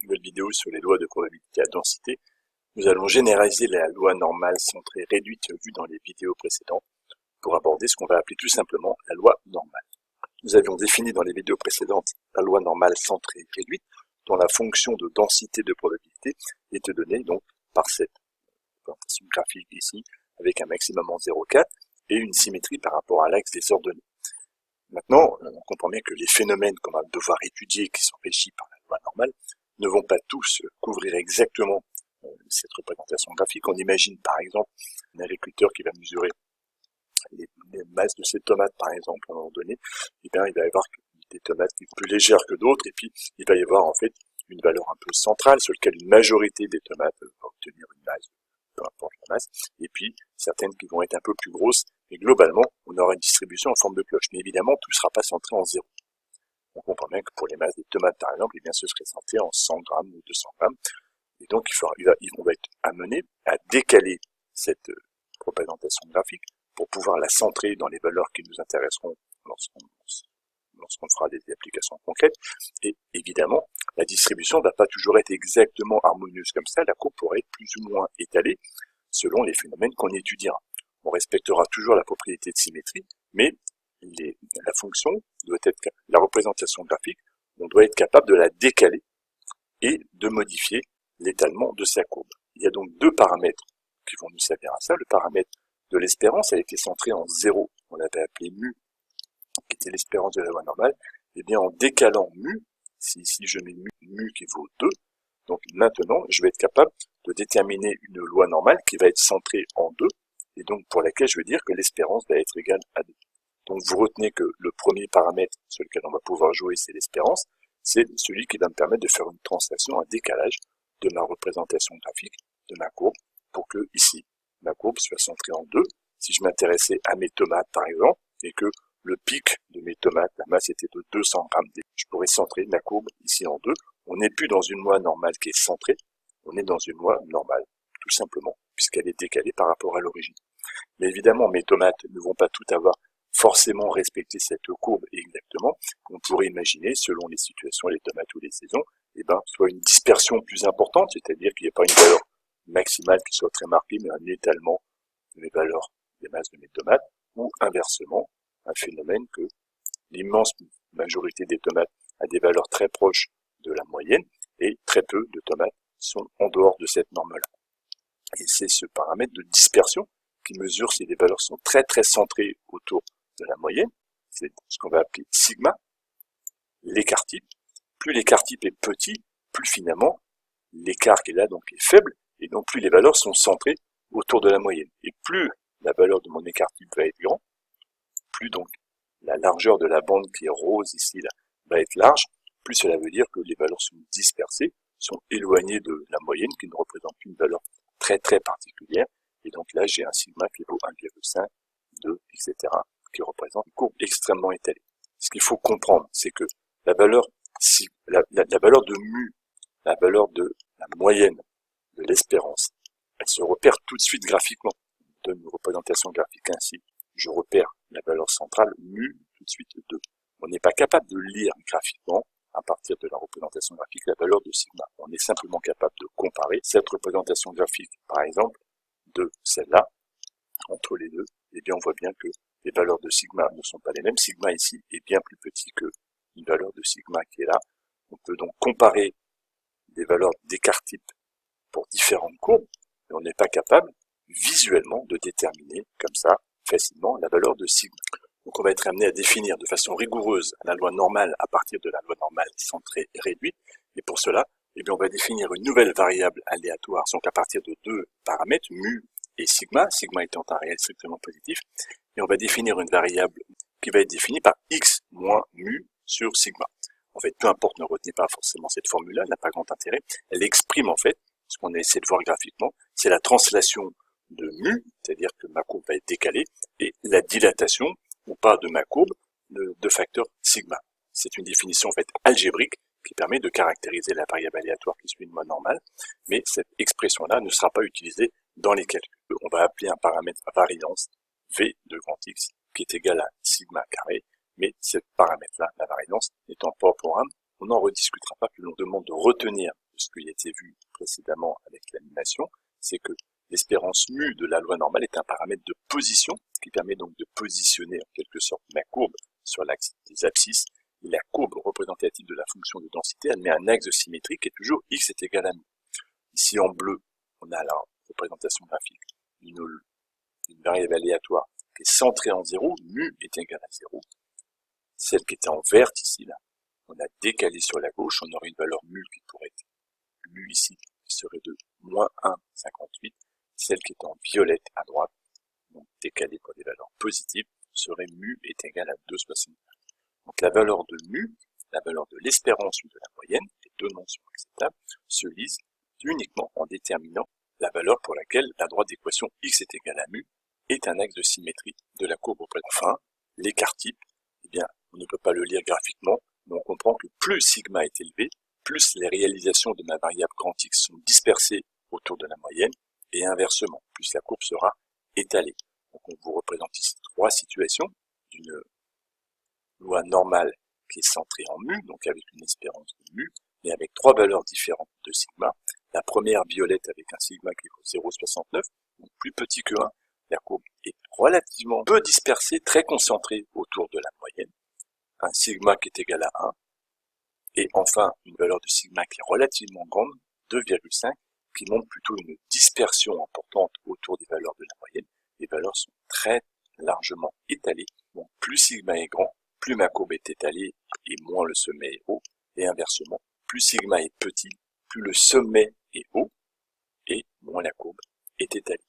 nouvelle vidéo sur les lois de probabilité à densité. Nous allons généraliser la loi normale centrée réduite vue dans les vidéos précédentes pour aborder ce qu'on va appeler tout simplement la loi normale. Nous avions défini dans les vidéos précédentes la loi normale centrée réduite dont la fonction de densité de probabilité était donnée donc par cette représentation graphique ici avec un maximum en 0,4 et une symétrie par rapport à l'axe des ordonnées. Maintenant, on comprend bien que les phénomènes qu'on va devoir étudier qui sont régis par la loi normale ne vont pas tous couvrir exactement cette représentation graphique. On imagine par exemple un agriculteur qui va mesurer les masses de ses tomates par exemple à un moment donné, et bien il va y avoir des tomates qui sont plus légères que d'autres et puis il va y avoir en fait une valeur un peu centrale sur laquelle une majorité des tomates va obtenir une masse, peu importe la masse, et puis certaines qui vont être un peu plus grosses, et globalement on aura une distribution en forme de cloche, mais évidemment tout ne sera pas centré en 0. On comprend bien que pour les masses des tomates par exemple, eh bien ce serait centré en 100 grammes ou 200 grammes, et donc on va être amené à décaler cette représentation graphique pour pouvoir la centrer dans les valeurs qui nous intéresseront lorsqu'on fera des applications concrètes. Et évidemment, la distribution ne va pas toujours être exactement harmonieuse comme ça, la courbe pourrait être plus ou moins étalée selon les phénomènes qu'on étudiera. On respectera toujours la propriété de symétrie, mais la fonction doit être, la représentation graphique, on doit être capable de la décaler et de modifier l'étalement de sa courbe. Il y a donc deux paramètres qui vont nous servir à ça. Le paramètre de l'espérance, elle était centrée en 0, on l'avait appelé mu, qui était l'espérance de la loi normale. Et bien en décalant mu, si je mets mu qui vaut 2, donc maintenant je vais être capable de déterminer une loi normale qui va être centrée en 2, et donc pour laquelle je vais dire que l'espérance va être égale à 2. Donc vous retenez que le premier paramètre sur lequel on va pouvoir jouer, c'est l'espérance, c'est celui qui va me permettre de faire une translation, un décalage de ma représentation graphique, de ma courbe, pour que ici, ma courbe soit centrée en 2. Si je m'intéressais à mes tomates par exemple, et que le pic de mes tomates, la masse était de 200 grammes, je pourrais centrer ma courbe ici en 2. On n'est plus dans une loi normale qui est centrée, on est dans une loi normale, tout simplement, puisqu'elle est décalée par rapport à l'origine. Mais évidemment, mes tomates ne vont pas tout avoir forcément respecté cette courbe exactement. On pourrait imaginer, selon les situations, les tomates ou les saisons, soit une dispersion plus importante, c'est-à-dire qu'il n'y a pas une valeur maximale qui soit très marquée, mais un étalement de mes valeurs, des masses de mes tomates, ou inversement, un phénomène que l'immense majorité des tomates a des valeurs très proches de la moyenne, et très peu de tomates sont en dehors de cette norme-là. Et c'est ce paramètre de dispersion qui mesure si les valeurs sont très très centrées autour de la moyenne, c'est ce qu'on va appeler sigma, l'écart type. Plus l'écart type est petit, plus finalement l'écart qui est là donc est faible, et donc plus les valeurs sont centrées autour de la moyenne. Et plus la valeur de mon écart type va être grand, plus donc la largeur de la bande qui est rose ici là, va être large, plus cela veut dire que les valeurs sont dispersées, sont éloignées de la moyenne qui ne représente plus une valeur très très particulière, et donc là j'ai un sigma qui vaut 1,5, 2, etc., qui représente une courbe extrêmement étalée. Ce qu'il faut comprendre, c'est que la valeur de mu, la valeur de la moyenne de l'espérance, elle se repère tout de suite graphiquement. On donne une représentation graphique ainsi. Je repère la valeur centrale mu tout de suite 2. On n'est pas capable de lire graphiquement, à partir de la représentation graphique, la valeur de sigma. On est simplement capable de comparer cette représentation graphique, par exemple, de celle-là, entre les deux, et bien on voit bien que les valeurs de sigma ne sont pas les mêmes. Sigma ici est bien plus petit que une valeur de sigma qui est là. On peut donc comparer des valeurs d'écart type pour différentes courbes, mais on n'est pas capable visuellement de déterminer comme ça facilement la valeur de sigma. Donc on va être amené à définir de façon rigoureuse la loi normale à partir de la loi normale centrée et réduite, et pour cela, eh bien, on va définir une nouvelle variable aléatoire, donc à partir de deux paramètres, mu et sigma étant un réel strictement positif, et on va définir une variable qui va être définie par x moins mu sur sigma. En fait, peu importe, ne retenez pas forcément cette formule-là, elle n'a pas grand intérêt. Elle exprime en fait, ce qu'on a essayé de voir graphiquement, c'est la translation de mu, c'est-à-dire que ma courbe va être décalée, et la dilatation, ou pas de ma courbe, de facteur sigma. C'est une définition en fait algébrique qui permet de caractériser la variable aléatoire qui suit une loi normale, mais cette expression-là ne sera pas utilisée dans les calculs. On va appeler un paramètre variance V de grand X qui est égal à sigma carré, mais ce paramètre-là, la variance, n'étant pas au programme, on n'en rediscutera pas, que l'on demande de retenir ce qui a été vu précédemment avec l'animation, c'est que l'espérance mu de la loi normale est un paramètre de position qui permet donc de positionner en quelque sorte ma courbe sur l'axe des abscisses. Et la courbe représentative de la fonction de densité admet un axe de symétrie qui est toujours x est égal à mu. Ici en bleu, on a la représentation graphique d'une variable aléatoire qui est centrée en 0, mu est égal à 0. Celle qui était en vert ici, là, on a décalé sur la gauche, on aurait une valeur mu qui pourrait être mu ici, qui serait de moins 1,58. Celle qui est en violette à droite, donc décalée pour des valeurs positives, serait mu est égal à 2,65. Donc la valeur de mu, la valeur de l'espérance de la moyenne, les deux noms sont acceptables, se lisent uniquement en déterminant la valeur pour laquelle la droite d'équation x est égal à mu est un axe de symétrie de la courbe représentée. Enfin, l'écart type, eh bien, on ne peut pas le lire graphiquement, mais on comprend que plus sigma est élevé, plus les réalisations de ma variable grand X sont dispersées autour de la moyenne, et inversement, plus la courbe sera étalée. Donc on vous représente ici trois situations d'une loi normale qui est centrée en mu, donc avec une espérance de mu, mais avec trois valeurs différentes de sigma. La première violette avec un sigma qui est 0,69, donc plus petit que 1, la courbe est relativement peu dispersée, très concentrée autour de la moyenne. Un sigma qui est égal à 1, et enfin une valeur de sigma qui est relativement grande, 2,5, qui montre plutôt une dispersion importante autour des valeurs de la moyenne. Les valeurs sont très largement étalées, donc plus sigma est grand, plus ma courbe est étalée et moins le sommet est haut, et inversement, plus sigma est petit, plus le sommet est haut et moins la courbe est étalée.